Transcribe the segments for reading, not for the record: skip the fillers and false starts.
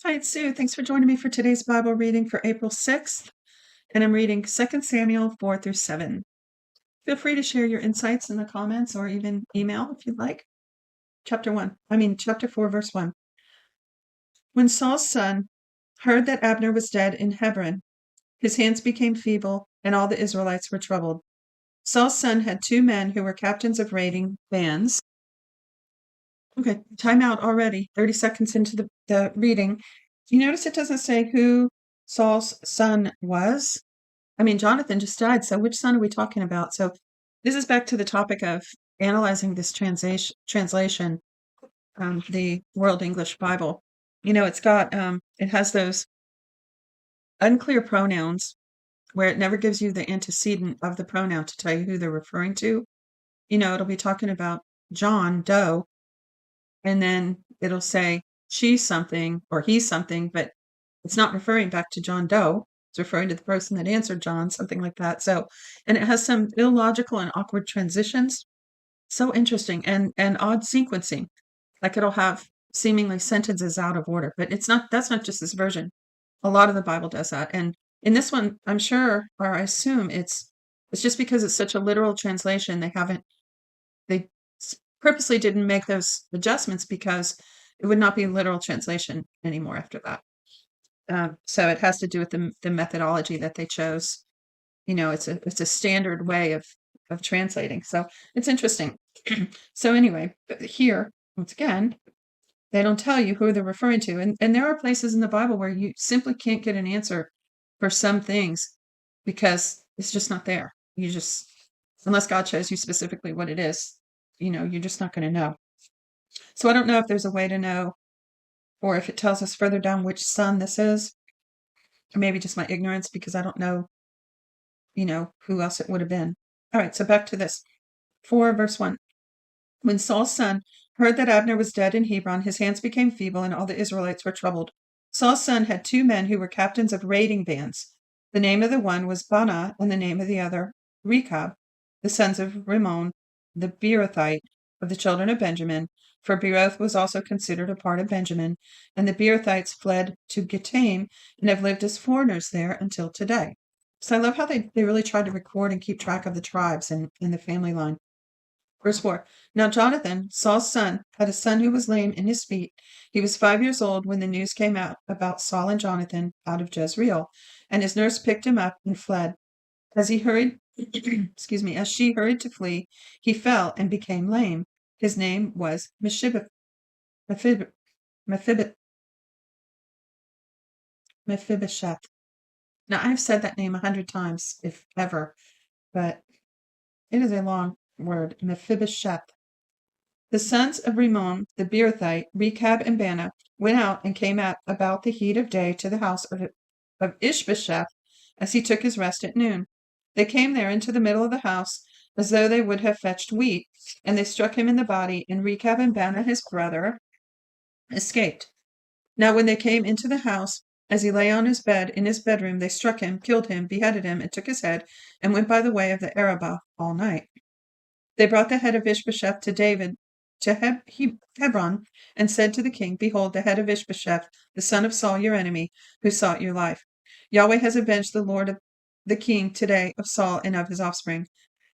Hi, it's Sue. Thanks for joining me for today's Bible reading for April 6th, and I'm reading 2 Samuel 4 through 7. Feel free to share your insights in the comments or even email if you'd like. Chapter 4, verse 1. When Saul's son heard that Abner was dead in Hebron, his hands became feeble, and all the Israelites were troubled. Saul's son had two men who were captains of raiding bands. Okay, time out already. 30 seconds into the reading. You notice it doesn't say who Saul's son was? Jonathan just died, so which son are we talking about? So this is back to the topic of analyzing this translation, the World English Bible. It has those unclear pronouns where it never gives you the antecedent of the pronoun to tell you who they're referring to. It'll be talking about John Doe, and then it'll say she's something or he's something, but it's not referring back to John Doe. It's referring to the person that answered John, something like that. So, and it has some illogical and awkward transitions. So interesting and odd sequencing. Like it'll have seemingly sentences out of order, but that's not just this version. A lot of the Bible does that. And in this one, I'm sure, or I assume it's just because it's such a literal translation, they purposely didn't make those adjustments because it would not be literal translation anymore after that. So it has to do with the methodology that they chose. It's a standard way of translating. So it's interesting. So anyway, here once again, they don't tell you who they're referring to, and there are places in the Bible where you simply can't get an answer for some things because it's just not there. Unless God shows you specifically what it is, you're just not going to know. So I don't know if there's a way to know, or if it tells us further down which son this is, or maybe just my ignorance because I don't know, who else it would have been. All right, so back to this. 4 verse 1. When Saul's son heard that Abner was dead in Hebron, his hands became feeble, and all the Israelites were troubled. Saul's son had two men who were captains of raiding bands. The name of the one was Baanah, and the name of the other Rechab, the sons of Rimmon, the Beerothite, of the children of Benjamin, for Beeroth was also considered a part of Benjamin, and the Beerothites fled to Gittaim and have lived as foreigners there until today. So I love how they really tried to record and keep track of the tribes and the family line. Verse 4. Now Jonathan, Saul's son, had a son who was lame in his feet. He was 5 years old when the news came out about Saul and Jonathan out of Jezreel, and his nurse picked him up and fled. As he hurried, as she hurried to flee, he fell and became lame. His name was Mephibosheth. Mephibosheth. Now I've said that name 100 times, if ever, but it is a long word, Mephibosheth. The sons of Rimmon the Beerothite, Rechab and Baanah, went out and came at about the heat of day to the house of Ishbosheth as he took his rest at noon. They came there into the middle of the house as though they would have fetched wheat, and they struck him in the body, and Rechab and Baanah his brother escaped. Now when they came into the house, as he lay on his bed in his bedroom, they struck him, killed him, beheaded him, and took his head, and went by the way of the Arabah all night. They brought the head of Ishbosheth to David to Hebron, and said to the king, Behold, the head of Ishbosheth, the son of Saul, your enemy, who sought your life. Yahweh has avenged the Lord of the king today of Saul and of his offspring.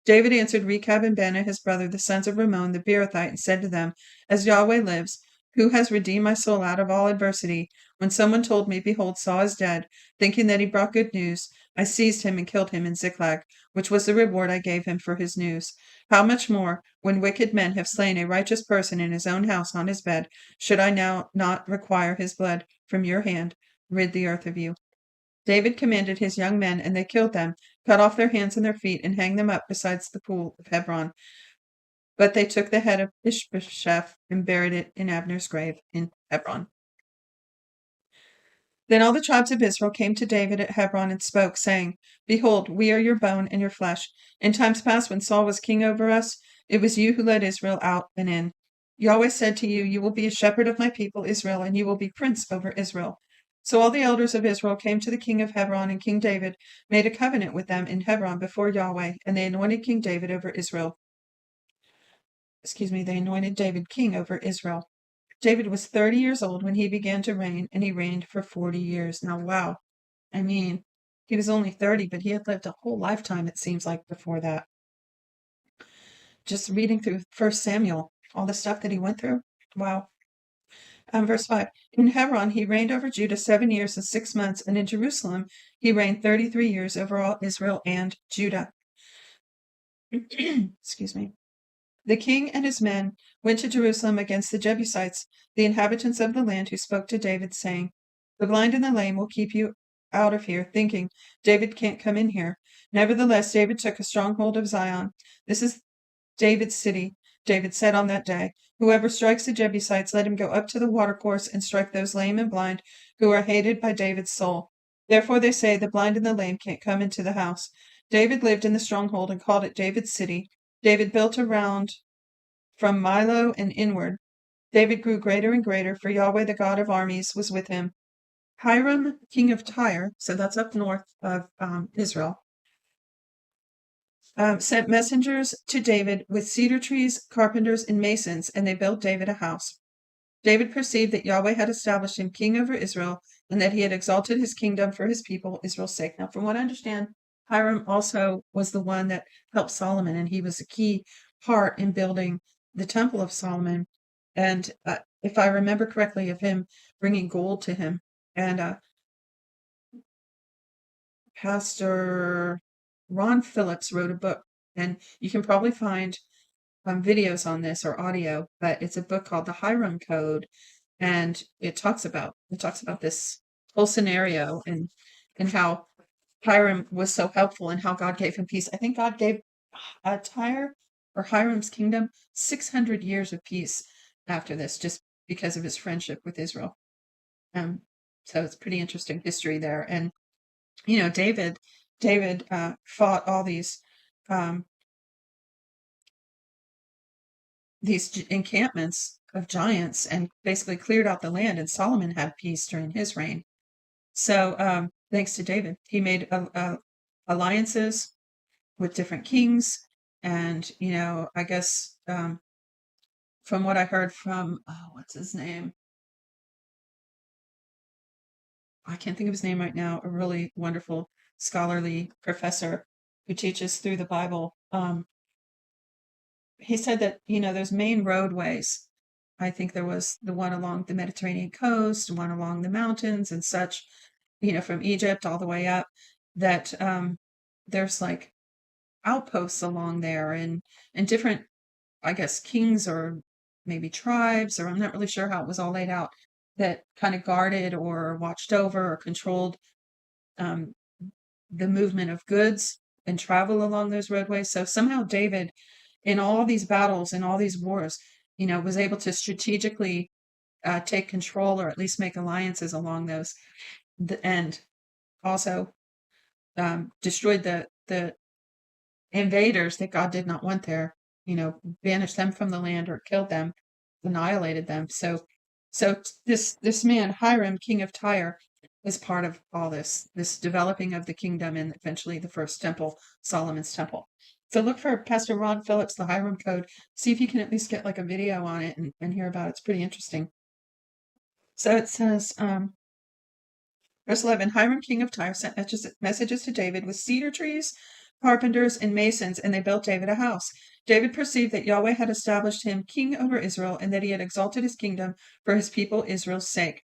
David answered Rechab and Baanah his brother, the sons of Rimmon the Beerothite, and said to them, As Yahweh lives, who has redeemed my soul out of all adversity, when someone told me, Behold, Saul is dead, thinking that he brought good news, I seized him and killed him in Ziklag, which was the reward I gave him for his news. How much more, when wicked men have slain a righteous person in his own house on his bed, should I now not require his blood from your hand? Rid the earth of you. David commanded his young men, and they killed them, cut off their hands and their feet, and hanged them up beside the pool of Hebron. But they took the head of Ishbosheth and buried it in Abner's grave in Hebron. Then all the tribes of Israel came to David at Hebron and spoke, saying, Behold, we are your bone and your flesh. In times past, when Saul was king over us, it was you who led Israel out and in. Yahweh said to you, You will be a shepherd of my people Israel, and you will be prince over Israel. So all the elders of Israel came to the king of Hebron, and King David made a covenant with them in Hebron before Yahweh, and they anointed King David over Israel. They anointed David king over Israel. David was 30 years old when he began to reign, and he reigned for 40 years. Now, wow. I mean, he was only 30, but he had lived a whole lifetime, it seems like, before that. Just reading through First Samuel, all the stuff that he went through. Wow. Verse 5. In Hebron, he reigned over Judah 7 years and 6 months, and in Jerusalem, he reigned 33 years over all Israel and Judah. Excuse me. The king and his men went to Jerusalem against the Jebusites, the inhabitants of the land, who spoke to David, saying, The blind and the lame will keep you out of here, thinking, David can't come in here. Nevertheless, David took a stronghold of Zion. This is David's city. David said on that day, Whoever strikes the Jebusites, let him go up to the watercourse and strike those lame and blind who are hated by David's soul. Therefore they say, The blind and the lame can't come into the house. David lived in the stronghold and called it David's city. David built around from Milo and inward. David grew greater and greater, for Yahweh the God of armies was with him. Hiram, king of Tyre, so that's up north of Israel, sent messengers to David with cedar trees, carpenters, and masons, and they built David a house. David perceived that Yahweh had established him king over Israel, and that he had exalted his kingdom for his people, Israel's sake. Now, from what I understand, Hiram also was the one that helped Solomon, and he was a key part in building the Temple of Solomon. And if I remember correctly, of him bringing gold to him. And Pastor Ron Phillips wrote a book, and you can probably find videos on this or audio, but it's a book called The Hiram Code, and it talks about this whole scenario and how Hiram was so helpful and how God gave him peace. I think God gave Tyre or Hiram's kingdom 600 years of peace after this, just because of his friendship with Israel. So it's pretty interesting history there. And David fought all these encampments of giants and basically cleared out the land, and Solomon had peace during his reign. So thanks to David, he made alliances with different kings, and I guess from what I heard from what's his name? I can't think of his name right now. A really wonderful scholarly professor who teaches through the Bible. He said that there's main roadways. I think there was the one along the Mediterranean coast, one along the mountains and such, from Egypt all the way up, that there's like outposts along there and different, I guess, kings or maybe tribes, or I'm not really sure how it was all laid out, that kind of guarded or watched over or controlled the movement of goods and travel along those roadways. So somehow David, in all these battles and all these wars, was able to strategically take control or at least make alliances along those, and also destroyed the invaders that God did not want there. Banished them from the land or killed them, annihilated them. So this man Hiram, king of Tyre, is part of all this developing of the kingdom and eventually the first temple, Solomon's temple. So look for Pastor Ron Phillips, the Hiram Code. See if you can at least get like a video on it and hear about it. It's pretty interesting. So it says, verse 11, Hiram, king of Tyre, sent messages to David with cedar trees, carpenters, and masons, and they built David a house. David perceived that Yahweh had established him king over Israel, and that he had exalted his kingdom for his people Israel's sake.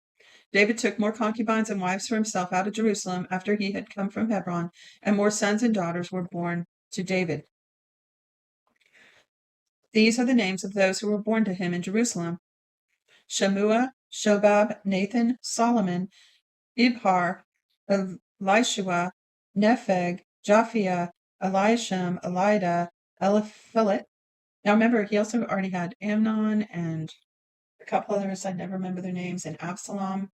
David took more concubines and wives for himself out of Jerusalem after he had come from Hebron, and more sons and daughters were born to David. These are the names of those who were born to him in Jerusalem: Shammua, Shobab, Nathan, Solomon, Ibhar, Elishua, Nepheg, Japhia, Eliasham, Elida, Eliphelet. Now remember, he also already had Amnon and a couple others, I never remember their names, and Absalom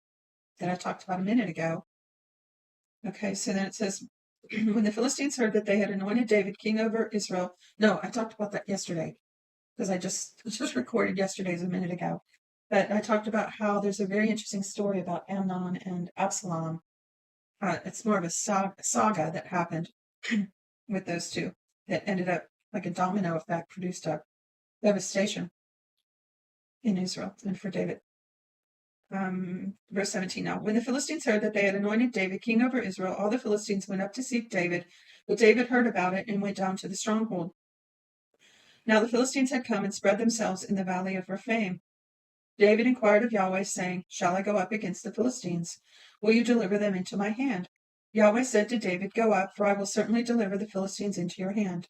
that I talked about a minute ago. Okay, so then it says, when the Philistines heard that they had anointed David king over Israel. No, I talked about that yesterday, because I just recorded yesterday's a minute ago. But I talked about how there's a very interesting story about Amnon and Absalom. It's more of a saga that happened with those two that ended up like a domino effect, produced a devastation. in Israel and for David. Verse 17 now. When the Philistines heard that they had anointed David king over Israel, all the Philistines went up to seek David, but David heard about it and went down to the stronghold. Now the Philistines had come and spread themselves in the valley of Rephaim. David inquired of Yahweh, saying, Shall I go up against the Philistines? Will you deliver them into my hand? Yahweh said to David, Go up, for I will certainly deliver the Philistines into your hand.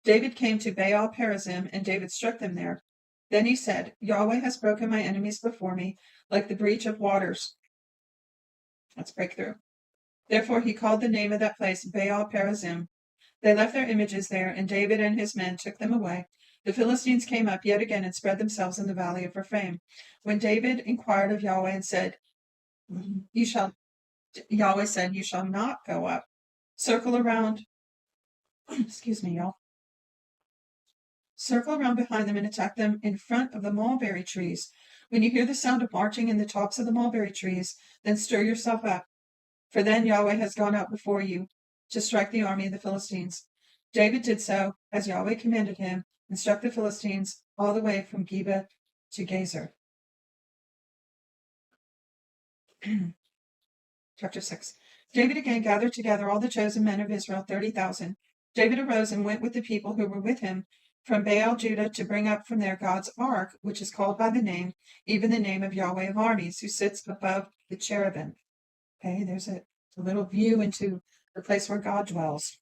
David came to Baal Perazim, and David struck them there. Then he said, Yahweh has broken my enemies before me, like the breach of waters. Let's break through. Therefore he called the name of that place Baal Perazim. They left their images there, and David and his men took them away. The Philistines came up yet again and spread themselves in the valley of Rephaim. When David inquired of Yahweh and said, Yahweh said, You shall not go up. Circle around, excuse me, y'all. Circle around behind them and attack them in front of the mulberry trees. When you hear the sound of marching in the tops of the mulberry trees, then stir yourself up. For then Yahweh has gone out before you to strike the army of the Philistines. David did so, as Yahweh commanded him, and struck the Philistines all the way from Geba to Gezer. Chapter 6. David again gathered together all the chosen men of Israel, 30,000. David arose and went with the people who were with him from Baal Judah to bring up from there God's ark, which is called by the name, even the name of Yahweh of armies, who sits above the cherubim. Okay, there's a little view into the place where God dwells,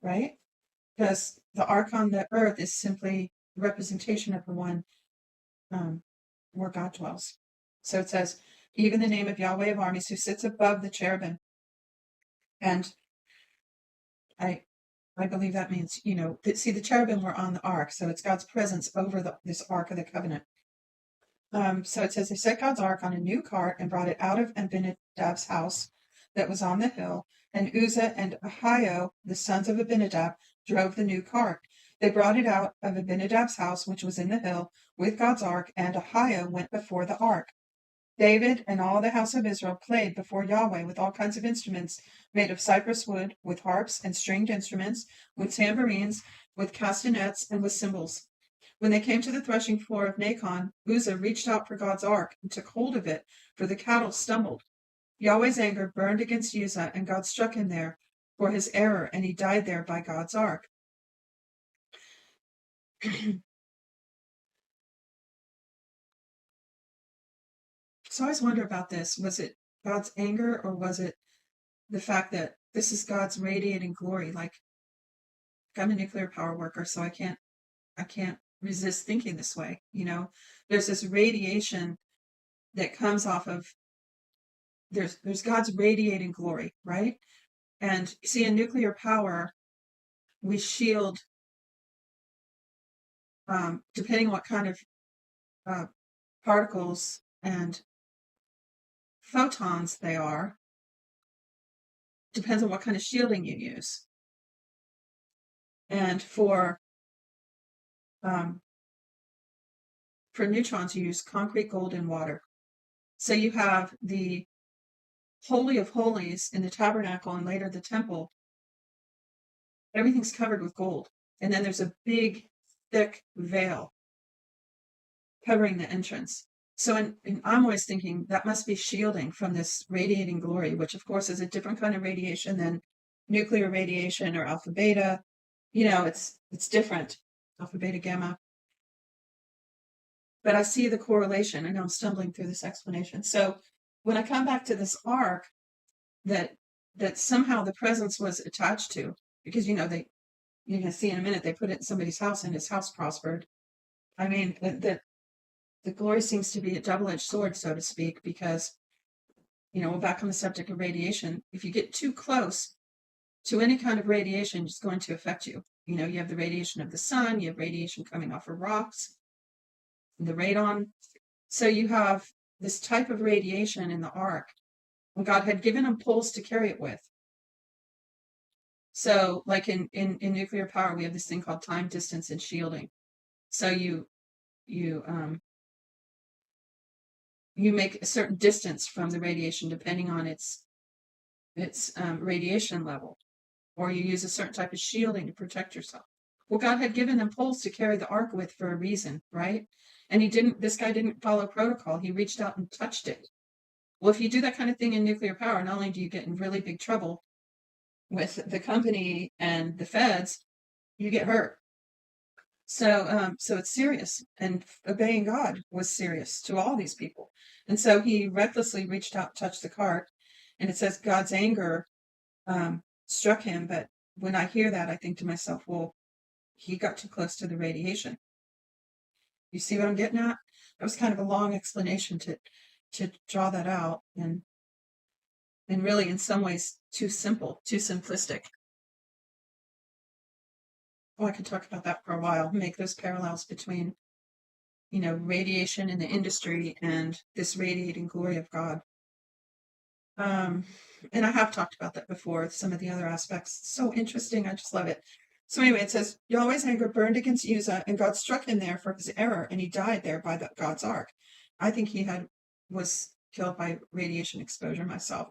right? Because the ark on the earth is simply a representation of the one where God dwells. So it says, even the name of Yahweh of armies, who sits above the cherubim. And I believe that means, see, the cherubim were on the ark, so it's God's presence over this ark of the covenant. So it says they set God's ark on a new cart and brought it out of Abinadab's house that was on the hill, and Uzzah and Ahio, the sons of Abinadab, drove the new cart. They brought it out of Abinadab's house, which was in the hill, with God's ark, and Ahio went before the ark. David and all the house of Israel played before Yahweh with all kinds of instruments made of cypress wood, with harps and stringed instruments, with tambourines, with castanets, and with cymbals. When they came to the threshing floor of Nacon, Uzzah reached out for God's ark and took hold of it, for the cattle stumbled. Yahweh's anger burned against Uzzah, and God struck him there for his error, and he died there by God's ark. So I always wonder about this. Was it God's anger, or was it the fact that this is God's radiating glory? Like, I'm a nuclear power worker, so I can't resist thinking this way. There's this radiation that comes off of, there's God's radiating glory, right? And see, in nuclear power, we shield, depending on what kind of particles and photons they are, depends on what kind of shielding you use. And for neutrons, you use concrete, gold, and water. So you have the Holy of Holies in the tabernacle and later the temple. Everything's covered with gold. And then there's a big, thick veil covering the entrance. So I'm always thinking that must be shielding from this radiating glory, which of course is a different kind of radiation than nuclear radiation or alpha beta. It's different, alpha beta gamma. But I see the correlation. I know I'm stumbling through this explanation. So when I come back to this ark that somehow the presence was you're going to see in a minute, they put it in somebody's house and his house prospered. I mean, the glory seems to be a double-edged sword, so to speak, because, back on the subject of radiation, if you get too close to any kind of radiation, it's going to affect you. You have the radiation of the sun, you have radiation coming off of rocks, the radon. So you have this type of radiation in the ark, and God had given them poles to carry it with. So like in nuclear power, we have this thing called time, distance, and shielding. So you make a certain distance from the radiation depending on its radiation level, or you use a certain type of shielding to protect yourself. Well, God had given them poles to carry the ark with for a reason, right? And this guy didn't follow protocol. He reached out and touched it. Well, if you do that kind of thing in nuclear power, not only do you get in really big trouble with the company and the feds, you get hurt. So it's serious, and obeying God was serious to all these people. And so he recklessly reached out, touched the cart, and it says God's anger struck him. But when I hear that, I think to myself, well, he got too close to the radiation. You see what I'm getting at? That was kind of a long explanation to draw that out, and really, in some ways, too simple, too simplistic. Oh, I could talk about that for a while, make those parallels between, radiation in the industry and this radiating glory of God. And I have talked about that before, some of the other aspects. It's so interesting. I just love it. So anyway, it says, Yahweh's anger burned against Uzzah, and God struck him there for his error, and he died there by God's ark. I think he was killed by radiation exposure myself.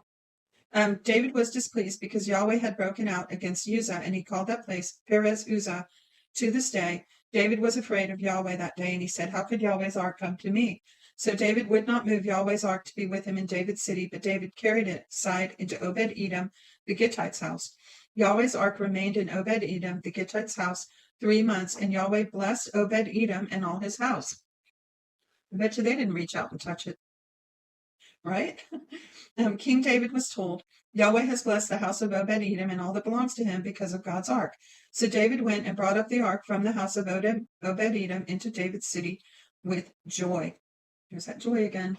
David was displeased because Yahweh had broken out against Uzzah, and he called that place Perez Uzzah. To this day, David was afraid of Yahweh that day, and he said, how could Yahweh's ark come to me? So David would not move Yahweh's ark to be with him in David's city, but David carried it aside into Obed-Edom, the Gittite's house. Yahweh's ark remained in Obed-Edom, the Gittite's house, 3 months, and Yahweh blessed Obed-Edom and all his house. I bet you they didn't reach out and touch it, right? King David was told, Yahweh has blessed the house of Obed-Edom and all that belongs to him because of God's ark. So David went and brought up the ark from the house of Obed-Edom into David's city with joy. There's that joy again.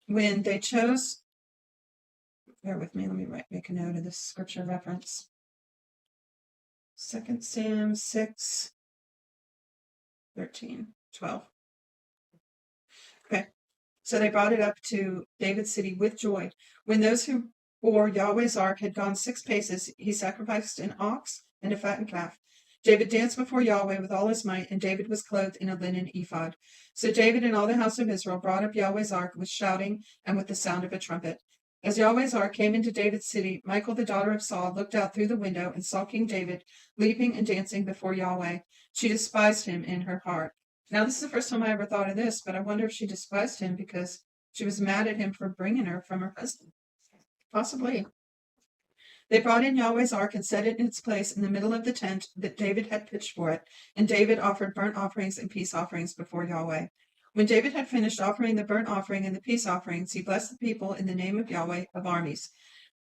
When they chose, bear with me, let me make a note of this scripture reference. 2 Sam 6, 13, 12. Okay. So they brought it up to David's city with joy. When those who bore Yahweh's ark had gone 6 paces, he sacrificed an ox and a fattened calf. David danced before Yahweh with all his might, and David was clothed in a linen ephod. So David and all the house of Israel brought up Yahweh's ark with shouting and with the sound of a trumpet. As Yahweh's ark came into David's city, Michal, the daughter of Saul, looked out through the window and saw King David leaping and dancing before Yahweh. She despised him in her heart. Now, this is the first time I ever thought of this, but I wonder if she despised him because she was mad at him for bringing her from her husband. Possibly. They brought in Yahweh's ark and set it in its place in the middle of the tent that David had pitched for it, and David offered burnt offerings and peace offerings before Yahweh. When David had finished offering the burnt offering and the peace offerings, he blessed the people in the name of Yahweh of armies.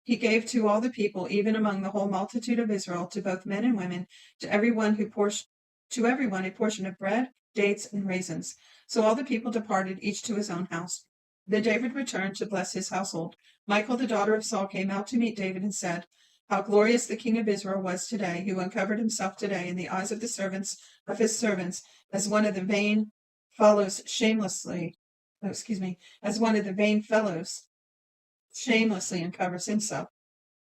He gave to all the people, even among the whole multitude of Israel, to both men and women, to everyone a portion of bread, dates, and raisins. So all the people departed, each to his own house. Then David returned to bless his household. Michal, the daughter of Saul, came out to meet David and said, how glorious the king of Israel was today, who uncovered himself today in the eyes of the servants of his servants, as one of the vain fellows shamelessly uncovers himself.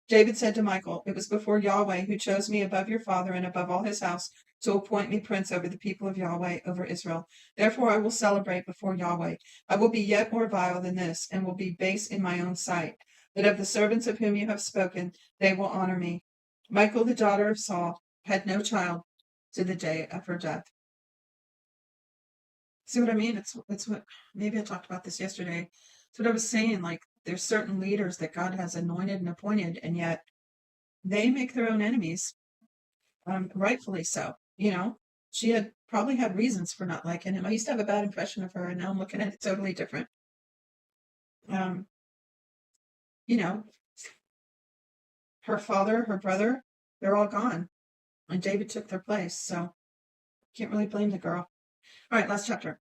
David said to Michal, it was before Yahweh who chose me above your father and above all his house to appoint me prince over the people of Yahweh, over Israel. Therefore I will celebrate before Yahweh. I will be yet more vile than this, and will be base in my own sight. But of the servants of whom you have spoken, they will honor me. Michal, the daughter of Saul, had no child to the day of her death. See what I mean? It's what, maybe I talked about this yesterday. It's what I was saying, like there's certain leaders that God has anointed and appointed, and yet they make their own enemies, rightfully so. She had probably had reasons for not liking him. I used to have a bad impression of her, and now I'm looking at it totally different. Her father, her brother, they're all gone, and David took their place. So can't really blame the girl. All right, last chapter.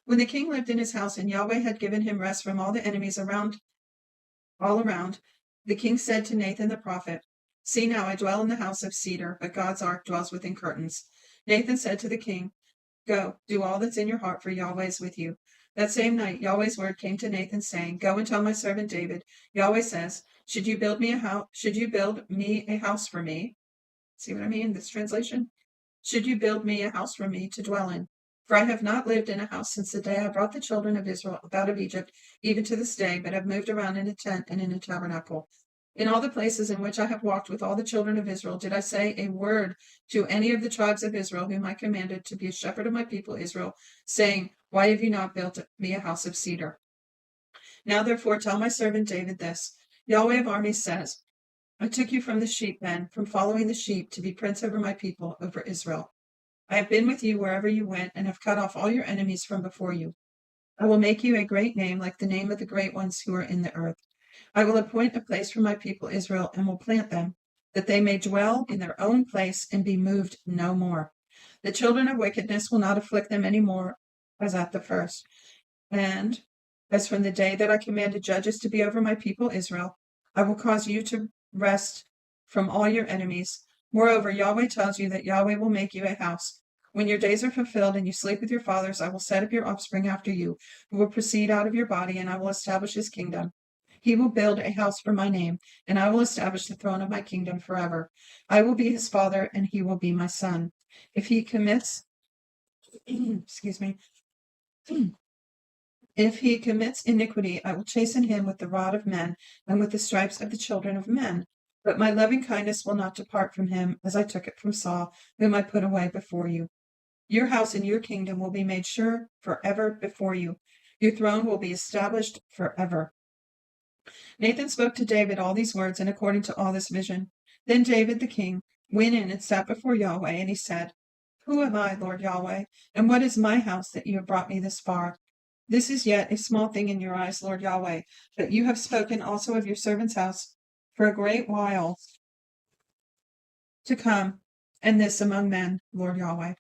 When the king lived in his house and Yahweh had given him rest from all the enemies all around, the king said to Nathan the prophet, see now, I dwell in the house of cedar, but God's ark dwells within curtains. Nathan said to the king, go, do all that's in your heart, for Yahweh is with you. That same night, Yahweh's word came to Nathan, saying, go and tell my servant David, Yahweh says, should you build me a house for me? See what I mean? This translation. Should you build me a house for me to dwell in? For I have not lived in a house since the day I brought the children of Israel out of Egypt, even to this day, but have moved around in a tent and in a tabernacle. In all the places in which I have walked with all the children of Israel, did I say a word to any of the tribes of Israel, whom I commanded to be a shepherd of my people Israel, saying, why have you not built me a house of cedar? Now therefore tell my servant David this, Yahweh of armies says, I took you from the sheep pen, from following the sheep, to be prince over my people, over Israel. I have been with you wherever you went, and have cut off all your enemies from before you. I will make you a great name, like the name of the great ones who are in the earth. I will appoint a place for my people Israel, and will plant them, that they may dwell in their own place and be moved no more. The children of wickedness will not afflict them any more, as at the first. And as from the day that I commanded judges to be over my people Israel, I will cause you to rest from all your enemies. Moreover, Yahweh tells you that Yahweh will make you a house. When your days are fulfilled and you sleep with your fathers, I will set up your offspring after you, who will proceed out of your body, and I will establish his kingdom. He will build a house for my name, and I will establish the throne of my kingdom forever. I will be his father, and he will be my son. If he commits, excuse me, if he commits iniquity, I will chasten him with the rod of men and with the stripes of the children of men. But my loving kindness will not depart from him, as I took it from Saul, whom I put away before you. Your house and your kingdom will be made sure forever before you. Your throne will be established forever. Nathan spoke to David all these words, and according to all this vision. Then David the king went in and sat before Yahweh, and he said, Who am I, Lord Yahweh, and what is my house that you have brought me this far? This is yet a small thing in your eyes, Lord Yahweh, but you have spoken also of your servant's house for a great while to come, and this among men, Lord Yahweh.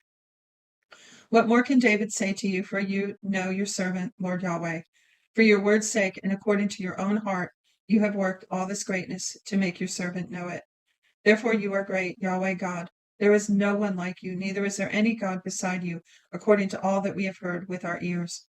What more can David say to you, for you know your servant, Lord Yahweh? For your word's sake, and according to your own heart, you have worked all this greatness to make your servant know it. Therefore you are great, Yahweh God. There is no one like you, neither is there any God beside you, according to all that we have heard with our ears.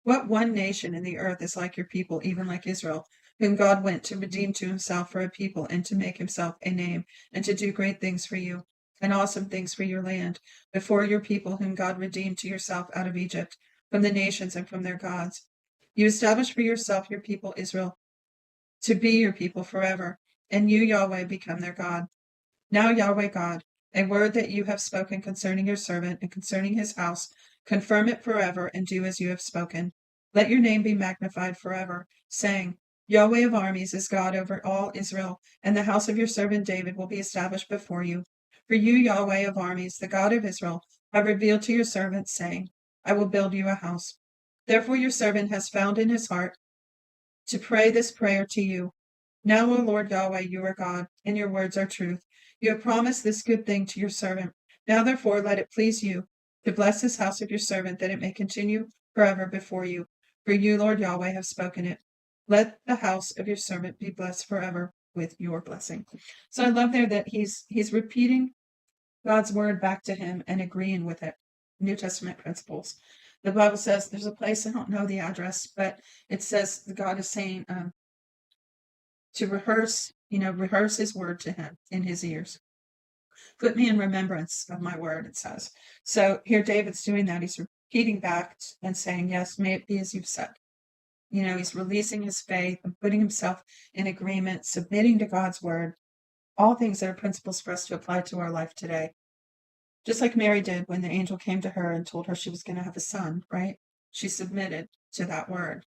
What one nation in the earth is like your people, even like Israel, whom God went to redeem to himself for a people, and to make himself a name, and to do great things for you, and awesome things for your land, before your people, whom God redeemed to yourself out of Egypt, from the nations and from their gods. You established for yourself your people Israel, to be your people forever, and you, Yahweh, become their God. Now, Yahweh God, a word that you have spoken concerning your servant and concerning his house, confirm it forever, and do as you have spoken. Let your name be magnified forever, saying, Yahweh of armies is God over all Israel, and the house of your servant David will be established before you. For you, Yahweh of armies, the God of Israel, have revealed to your servant, saying, I will build you a house. Therefore your servant has found in his heart to pray this prayer to you. Now, O Lord Yahweh, you are God, and your words are truth. You have promised this good thing to your servant. Now, therefore, let it please you to bless this house of your servant, that it may continue forever before you. For you, Lord Yahweh, have spoken it. Let the house of your servant be blessed forever with your blessing. So I love there that he's repeating God's word back to him and agreeing with it. New Testament principles. The Bible says there's a place, I don't know the address, but it says God is saying, to rehearse his word to him in his ears. Put me in remembrance of my word, it says. So here David's doing that. He's repeating back and saying, yes, may it be as you've said. He's releasing his faith and putting himself in agreement, submitting to God's word, all things that are principles for us to apply to our life today. Just like Mary did when the angel came to her and told her she was going to have a son, right? She submitted to that word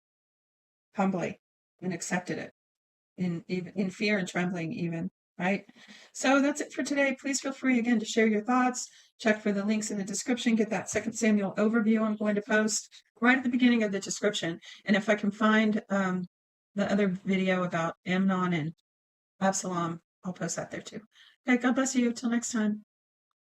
humbly and accepted it. In fear and trembling even, right? So that's it for today. Please feel free again to share your thoughts. Check for the links in the description. Get that 2 Samuel overview I'm going to post right at the beginning of the description. And if I can find the other video about Amnon and Absalom, I'll post that there too. Okay, God bless you. Till next time.